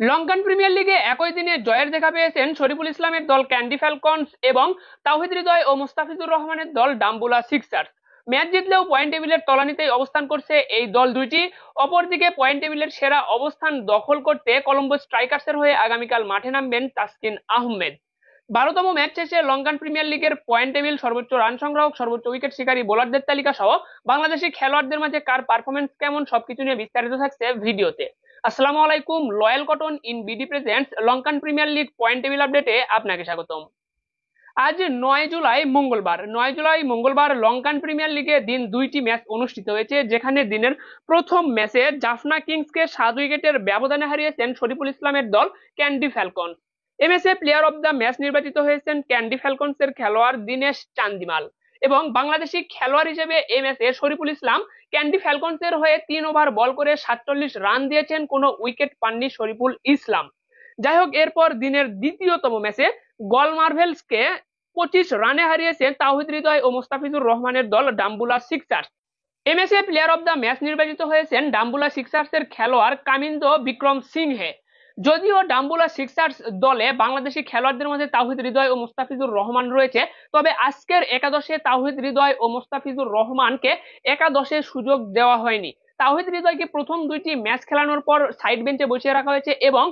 Lankan premier লিগে একই দিনে জয়ের দেখা পেয়েছেন শরীফুল ইসলামের দল ক্যান্ডি ফ্যালকনস এবং তাওহিদ হৃদয় ও মুস্তাফিজুর রহমানের দল ডাম্বুলা সিক্সার্স। ম্যাচ জিতলেও পয়েন্ট টেবিলের তলানিতেই অবস্থান করছে এই দল দুইটি। অপরদিকে পয়েন্ট টেবিলের সেরা অবস্থান দখল করতে কলম্বো স্ট্রাইকার্সের হয়ে আগামীকাল মাঠে নামবেন তাসকিন আহমেদ। 12তম ম্যাচ শেষে লঙ্কান প্রিমিয়ার লিগের পয়েন্ট টেবিল, সর্বোচ্চ রান সংগ্রাহক, সর্বোচ্চ উইকেট শিকারী বোলারদের তালিকা সহ বাংলাদেশি খেলোয়াড়দের মাঝে কার পারফরমেন্স কেমন সবকিছু নিয়ে বিস্তারিত থাকছে ভিডিওতে। আসসালামু আলাইকুম, loyal Cotton in BD presents Lankan premier league point table আপডেটে আপনাকে স্বাগতম। আজ 9 জুলাই মঙ্গলবার লঙ্কান প্রিমিয়ার লিগে দিন দুইটি ম্যাচ অনুষ্ঠিত হয়েছে, যেখানে দিনের প্রথম ম্যাচে জাফনা কিংসকে 7 উইকেটের ব্যবধানে হারিয়েছেন শরীফুল ইসলামের দল ক্যান্ডি ফ্যালকন। এ ম্যাচে প্লেয়ার অব দ্য ম্যাচ নির্বাচিত হয়েছেন ক্যান্ডি ফ্যালকনসের খেলোয়াড় দিনেশ চান্দিমাল এবং বাংলাদেশি খেলোয়াড় হিসেবে এই ম্যাচে শরীফুল ইসলাম ক্যান্ডি ফ্যালকনসের হয়ে 3 ওভার বল করে 47 রান দিয়েছেন, কোনো উইকেট পাননি শরীফুল ইসলাম। যাই হোক, এরপর দিনের দ্বিতীয়তম ম্যাচে গল মার্ভেলসকে 25 রানে হারিয়েছেন তাওহিদ হৃদয় ও মুস্তাফিজুর রহমানের দল ডাম্বুলা সিক্সার্স। এ ম্যাচে প্লেয়ার অব দ্য ম্যাচ নির্বাচিত হয়েছেন ডাম্বুলা সিক্সার্সের খেলোয়াড় কামিন্দ বিক্রম সিংহে। যদিও ডাম্বুলা সিক্সার্স দলে বাংলাদেশি খেলোয়াড়দের মধ্যে তাওহিদ হৃদয় ও মুস্তাফিজুর রহমান রয়েছে, তবে আজকের একাদশে তাওহিদ হৃদয় ও মুস্তাফিজুর রহমানকে একাদশে সুযোগ দেওয়া হয়নি। তাওহিদ হৃদয়কে প্রথম দুইটি ম্যাচ খেলানোর পর সাইড বেঞ্চে বসিয়ে রাখা হয়েছে এবং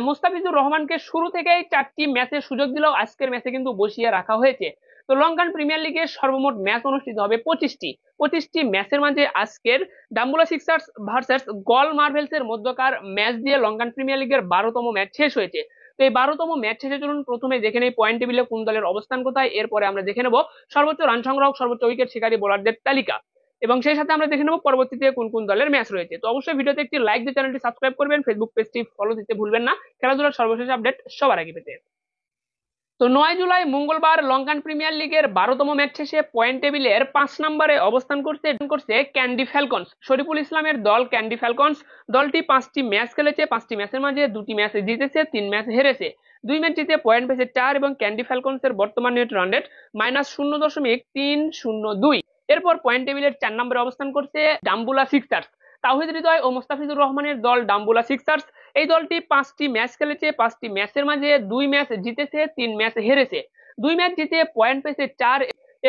মুস্তাফিজুর রহমানকে শুরু থেকেই 4টি ম্যাচে সুযোগ দিলেও আজকের ম্যাচে কিন্তু বসিয়ে রাখা হয়েছে। তো লঙ্কান প্রিমিয়ার লিগের সর্বমোট ম্যাচ অনুষ্ঠিত হবে 25টি ম্যাচের মাঝে আজকের ডাম্বুলা সিক্সার্স ভার্সেস গল মার্ভেলস এর মধ্যকার ম্যাচ দিয়ে লঙ্কান প্রিমিয়ার লিগের 12তম ম্যাচ শেষ হয়েছে। তো এই 12তম ম্যাচ শেষে চলুন প্রথমে দেখে নেই পয়েন্ট টেবিলে কোন দলের অবস্থান কোথায়, এরপরে আমরা দেখে নেব সর্বোচ্চ রান সংগ্রাহক, সর্বোচ্চ উইকেট শিকারী বোলারদের তালিকা এবং সেই সাথে আমরা দেখে নেব পরবর্তীতে কোন কোন দলের ম্যাচ রয়েছে। তো অবশ্যই ভিডিওতে একটি লাইক দিয়ে চ্যানেলটি সাবস্ক্রাইব করবেন, ফেসবুক পেজটি ফলো দিতে ভুলবেন না খেলাধুলার সর্বশেষ আপডেট সবার আগে পেতে। তো 9 জুলাই মঙ্গলবার লঙ্কান প্রিমিয়ার লিগের 12তম ম্যাচ শেষে পয়েন্ট টেবিলের 5 নম্বরে অবস্থান করছে ক্যান্ডি ফ্যালকনস। শরীফুল ইসলামের দল ক্যান্ডি ফ্যালকনস দলটি 5টি ম্যাচ খেলেছে, 5টি ম্যাচের মাঝে 2টি ম্যাচ জিতেছে, 3 ম্যাচ হেরেছে। 2 ম্যাচ জিতে পয়েন্ট পেয়েছে 4 এবং ক্যান্ডি ফ্যালকনসের বর্তমান নেট রান রেট -0.302। এরপর পয়েন্ট টেবিলের 4 নম্বরে অবস্থান করছে ডাম্বুলা সিক্সার্স। তাওহিদ হৃদয় ও মুস্তাফিজুর রহমানের দল ডাম্বুলা সিক্সার্স। এই দলটি 5টি ম্যাচ খেলেছে, 5টি ম্যাচের মাঝে 2 ম্যাচ জিতেছে, 3 ম্যাচ হেরেছে। 2 ম্যাচ জিতে পয়েন্ট পেয়েছে 4।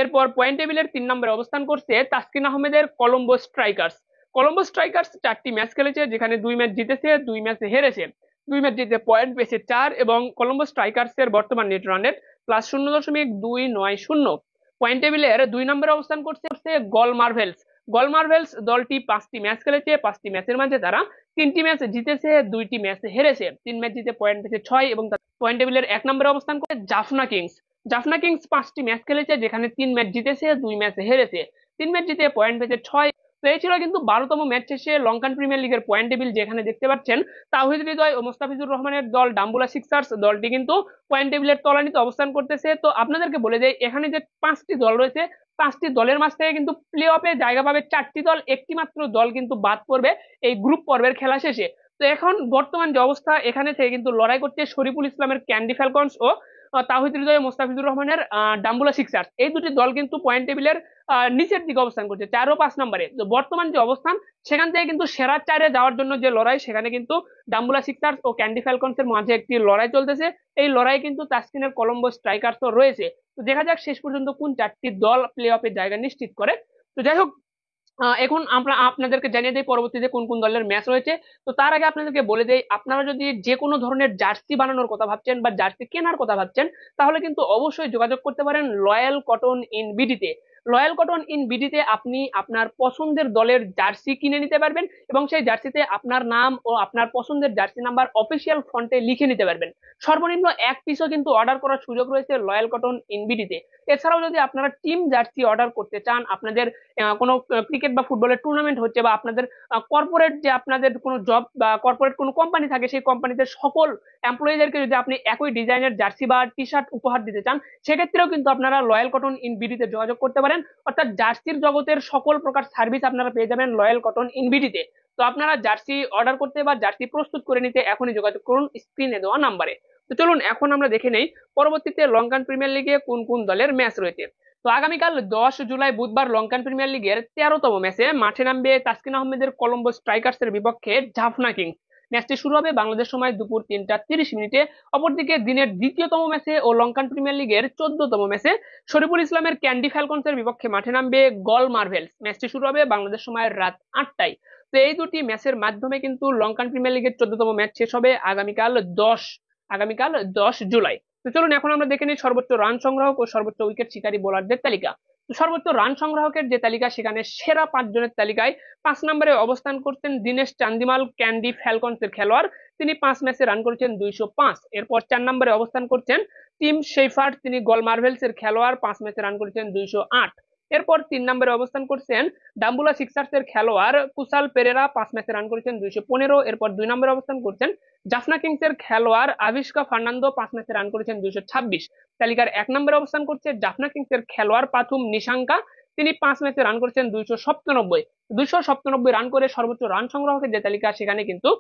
এরপর পয়েন্ট টেবিলের 3 নম্বরে অবস্থান করছে তাসকিন আহমেদের কলম্বো স্ট্রাইকার্স। কলম্বো স্ট্রাইকার্স 4টি ম্যাচ খেলেছে, যেখানে 2 ম্যাচ জিতেছে, 2 ম্যাচ হেরেছে। 2 ম্যাচ জিতে পয়েন্ট পেয়েছে 4 এবং কলম্বো স্ট্রাইকার্স এর বর্তমান নেট রান রেট +0.290। পয়েন্ট টেবিলের 2 নম্বরে অবস্থান করছে গল মার্ভেলস। গল মার্ভেলস দলটি 5টি ম্যাচ খেলেছে, 5টি ম্যাচের মাঝে তারা 3টি ম্যাচ জিতেছে, 2টি ম্যাচ হেরেছে। 3 ম্যাচ জিতে পয়েন্ট পেয়েছে 6 এবং পয়েন্ট টেবিলের 1 নম্বরে অবস্থান করে জাফনা কিংস। জাফনা কিংস 5টি ম্যাচ খেলেছে, যেখানে 3 ম্যাচ জিতেছে, 2 ম্যাচ হেরেছে। 3 ম্যাচ জিতে পয়েন্ট পেয়েছে 6। তো এই ছিল কিন্তু 12তম ম্যাচ শেষে লঙ্কান প্রিমিয়ার লিগের পয়েন্ট টেবিল, যেখানে দেখতে পাচ্ছেন তাওহিদ হৃদয় ও মুস্তাফিজুর রহমানের দল ডাম্বুলা সিক্সার্স দলটি কিন্তু পয়েন্ট টেবিলের তলানিতে অবস্থান করতেছে। তো আপনাদেরকে বলে দেয়, এখানে যে 5টি দল রয়েছে, 5টি দলের মাঝ থেকে কিন্তু প্লে অফে জায়গা পাবে 4টি দল, একটি মাত্র দল কিন্তু বাদ পড়বে এই গ্রুপ পর্বের খেলা শেষে। তো এখন বর্তমান যে অবস্থা, এখানে থেকে কিন্তু লড়াই করছে শরীফুল ইসলামের ক্যান্ডি ফ্যালকনস ও তাওহিদ হৃদয় মোস্তাফিজুর রহমানের ডাম্বুলা সিক্সার্স। এই দুটি দল কিন্তু পয়েন্ট টেবিলের নিচের দিকে অবস্থান করছে 4 ও 5 নম্বরে। তো বর্তমান যে অবস্থান, সেখান থেকে কিন্তু সেরা 4-এ যাওয়ার জন্য যে লড়াই, সেখানে কিন্তু ডাম্বুলা সিক্সার্স ও ক্যান্ডি ফ্যালকনস এর মাঝে একটি লড়াই চলতেছে। এই লড়াই কিন্তু তাসকিনের কলম্বো স্ট্রাইকার্সও রয়েছে। তো দেখা যাক শেষ পর্যন্ত কোন 4টি দল প্লে অফের জায়গা নিশ্চিত করে। তো যাই হোক, এখন আমরা আপনাদেরকে জানিয়ে দিই পরবর্তীতে কোন কোন দলের ম্যাচ রয়েছে। তো তার আগে আপনাদেরকে বলে দেই, আপনারা যদি যে কোনো ধরনের জার্সি বানানোর কথা ভাবছেন বা জার্সি কেনার কথা ভাবছেন, তাহলে কিন্তু অবশ্যই যোগাযোগ করতে পারেন লয়াল কটন ইন বিডিতে। লয়াল কটন ইন বিডিতে আপনি আপনার পছন্দের দলের জার্সি কিনে নিতে পারবেন এবং সেই জার্সিতে আপনার নাম ও আপনার পছন্দের জার্সি নাম্বার অফিসিয়াল ফন্টে লিখে নিতে পারবেন। সর্বনিম্ন 1 পিসও কিন্তু অর্ডার করার সুযোগ রয়েছে লয়াল কটন ইন বিডিতে। এছাড়াও যদি আপনারা টিম জার্সি অর্ডার করতে চান, আপনাদের কোনো ক্রিকেট বা ফুটবলের টুর্নামেন্ট হচ্ছে বা আপনাদের কর্পোরেট যে আপনাদের কোনো জব বা কর্পোরেট কোনো কোম্পানি থাকে, সেই কোম্পানিতে সকল এমপ্লয়ীদেরকে যদি আপনি একই ডিজাইনের জার্সি বা টি শার্ট উপহার দিতে চান, সেক্ষেত্রেও কিন্তু আপনারা লয়াল কটন ইন বিডিতে যোগাযোগ করতে পারেন। অর্থাৎ জার্সির জগতের সকল প্রকার সার্ভিস আপনারা পেয়ে যাবেন লয়াল কটন ইন বিডিতে। তো আপনারা জার্সি অর্ডার করতে বা জার্সি প্রস্তুত করে নিতে এখনই যোগাযোগ করুন স্ক্রিনে দেওয়া নাম্বারে। তো চলুন এখন আমরা দেখে নেই পরবর্তীতে লঙ্কান প্রিমিয়ার লিগে কোন কোন দলের ম্যাচ রয়েছে। তো আগামীকাল 10 জুলাই বুধবার লঙ্কান প্রিমিয়ার লিগের 13তম ম্যাচে মাঠে নামবে তাসকিন আহমেদের কলম্বো স্ট্রাইকার্স এর বিপক্ষে জাফনা কিংস। ম্যাচটি শুরু হবে বাংলাদেশ সময় দুপুর 3টা 30 মিনিটে। অপরদিকে দিনের দ্বিতীয়তম ম্যাচে ও লঙ্কান প্রিমিয়ার লিগের 14তম ম্যাচে শরীফুল ইসলামের ক্যান্ডি ফ্যালকনসের বিপক্ষে মাঠে নামবে গল মার্ভেলস। ম্যাচটি শুরু হবে বাংলাদেশ সময় রাত 8টায়। তো এই দুটি ম্যাচের মাধ্যমে কিন্তু লঙ্কান প্রিমিয়ার লিগের 14তম ম্যাচ শেষ হবে আগামীকাল 10 জুলাই। তো চলুন এখন আমরা দেখে নিই সর্বোচ্চ রান সংগ্রাহক ও সর্বোচ্চ উইকেট শিকারী বোলারদের তালিকা। তো সর্বোচ্চ রান সংগ্রাহকের যে তালিকা, সেখানে সেরা 5 জনের তালিকায় 5 নম্বরে অবস্থান করছেন দীনেশ চান্দিমাল, ক্যান্ডি ফ্যালকনসের খেলোয়াড়। তিনি 5 ম্যাচে রান করেছেন 205। এরপর 4 নম্বরে অবস্থান করছেন টিম শেফার্ড, তিনি গল মার্ভেলসের খেলোয়াড়, 5 ম্যাচে রান করেছেন 208। এরপর 3 নম্বরে অবস্থান করছেন ডাম্বুলা সিক্সার্সের খেলোয়াড় কুশাল পেরেরা, 5 ম্যাচে রান করেছেন 215। এরপর 2 নম্বরে অবস্থান করছেন জাফনা কিংসের খেলোয়াড় আভিষ্কা ফার্নান্দো, 5 ম্যাচে রান করেছেন 226। তালিকার 1 নম্বরে অবস্থান করছে জাফনা কিংসের খেলোয়াড় পাথুম নিশাঙ্কা, তিনি 5 ম্যাচে রান করেছেন 297 রান করে সর্বোচ্চ রান সংগ্রাহকের যে তালিকা, সেখানে কিন্তু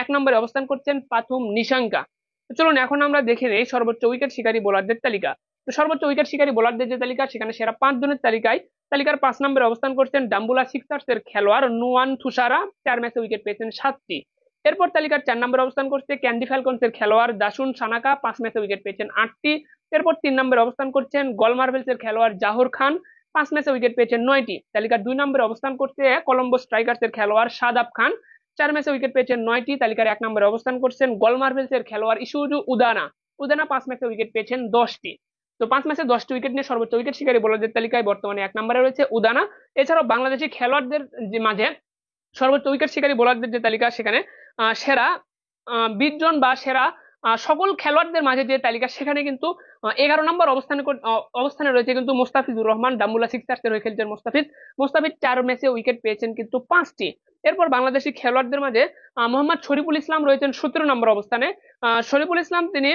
1 নম্বরে অবস্থান করছেন পাথুম নিশাঙ্কা। তো চলুন এখন আমরা দেখে নেই সর্বোচ্চ উইকেট শিকারী বোলারদের তালিকা। তো সর্বোচ্চ উইকেট শিকারী বোলারদের যে তালিকা, সেখানে সেরা 5 জনের তালিকার 5 নম্বরে অবস্থান করছেন ডাম্বুলা সিক্সার্স এর খেলোয়াড় নুয়ান থুসারা, 4 ম্যাচে উইকেট পেয়েছেন 7টি। এরপর তালিকার 4 নম্বরে অবস্থান করছে ক্যান্ডি ফ্যালকনস এর খেলোয়াড় দাসুন সানাকা, 5 ম্যাচে উইকেট পেয়েছেন 8টি। এরপর 3 নম্বরে অবস্থান করছেন গল মার্ভেলস এর খেলোয়াড় জাহুর খান, 5 ম্যাচে উইকেট পেয়েছেন 9টি। তালিকার 2 নম্বরে অবস্থান করছে কলম্বো স্ট্রাইকার্স এর খেলোয়াড় শাদাব খান, 4 ম্যাচে উইকেট পেয়েছেন 9টি। তালিকার 1 নম্বরে অবস্থান করছেন গল মার্ভেলস এর খেলোয়াড় ইসুজু উদানা 5 ম্যাচে উইকেট পেয়েছেন 10টি। তো 5 ম্যাচে 10টি উইকেট নিয়ে সর্বোচ্চ উইকেট শিকারী বোলারদের তালিকায় বর্তমানে 1 নম্বরে রয়েছে উদানা। এছাড়াও বাংলাদেশি খেলোয়াড়দের যে মাঝে সর্বোচ্চ উইকেট শিকারী বোলারদের যে তালিকা, সেখানে সেরা 20 জন বা সেরা সকল খেলোয়াড়দের মাঝে যে তালিকা, সেখানে কিন্তু 11 নম্বর অবস্থানে রয়েছে কিন্তু মোস্তাফিজুর রহমান, ডাম্বুলা সিক্সার্সের হয়ে খেলছেন মোস্তাফিজ 4 ম্যাচে উইকেট পেয়েছেন কিন্তু 5টি। এরপর বাংলাদেশি খেলোয়াড়দের মাঝে মোহাম্মদ শরীফুল ইসলাম রয়েছেন 17 নম্বর অবস্থানে। শরীফুল ইসলাম তিনি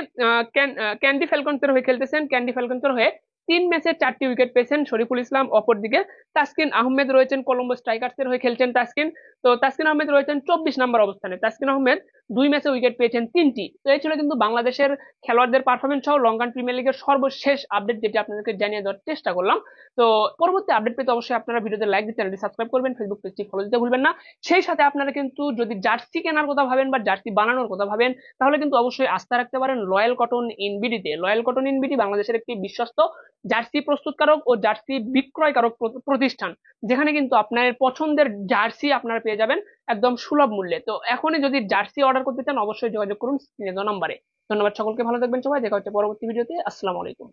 ক্যান্ডি ফ্যালকনসের হয়ে খেলতেছেন। ক্যান্ডি ফ্যালকনসের হয়ে 3 ম্যাচে 4টি উইকেট পেয়েছেন শরীফুল ইসলাম। অপরদিকে তাসকিন আহমেদ রয়েছেন কলম্বো স্ট্রাইকার্স এর হয়ে খেলছেন তাসকিন আহমেদ রয়েছেন 24 নম্বর অবস্থানে। তাসকিন আহমেদ 2 ম্যাচে উইকেট পেয়েছেন 3টি। তো এই ছিল কিন্তু বাংলাদেশের খেলোয়াড়দের পারফরমেন্স সহ লঙ্কান প্রিমিয়ার লিগের সর্বশেষ আপডেট, যেটি আপনাদেরকে জানিয়ে দেওয়ার চেষ্টা করলাম। তো পরবর্তী আপডেট পেতে অবশ্যই আপনারা ভিডিওতে লাইক দিয়ে চ্যানেলটি সাবস্ক্রাইব করবেন, ফেসবুক পেজটি ফলো দিতে ভুলবেন না। সেই সাথে আপনারা কিন্তু যদি জার্সি কেনার কথা ভাবেন বা জার্সি বানানোর কথা ভাবেন, তাহলে কিন্তু অবশ্যই আস্থা রাখতে পারেন লয়াল কটন ইনবিডিতে। লয়াল কটন ইনবিডি বাংলাদেশের একটি বিশ্বস্ত জার্সি প্রস্তুতকারক ও জার্সি বিক্রয়কারক প্রতিষ্ঠান, যেখানে কিন্তু আপনার পছন্দের জার্সি আপনারা পেয়ে যাবেন একদম সুলভ মূল্যে। তো এখনই যদি জার্সি অর্ডার করতে চান, অবশ্যই যোগাযোগ করুন স্ক্রিনে দেওয়া নম্বরে। ধন্যবাদ সকলকে, ভালো থাকবেন সবাই, দেখা হচ্ছে পরবর্তী ভিডিওতে। আসসালামু আলাইকুম।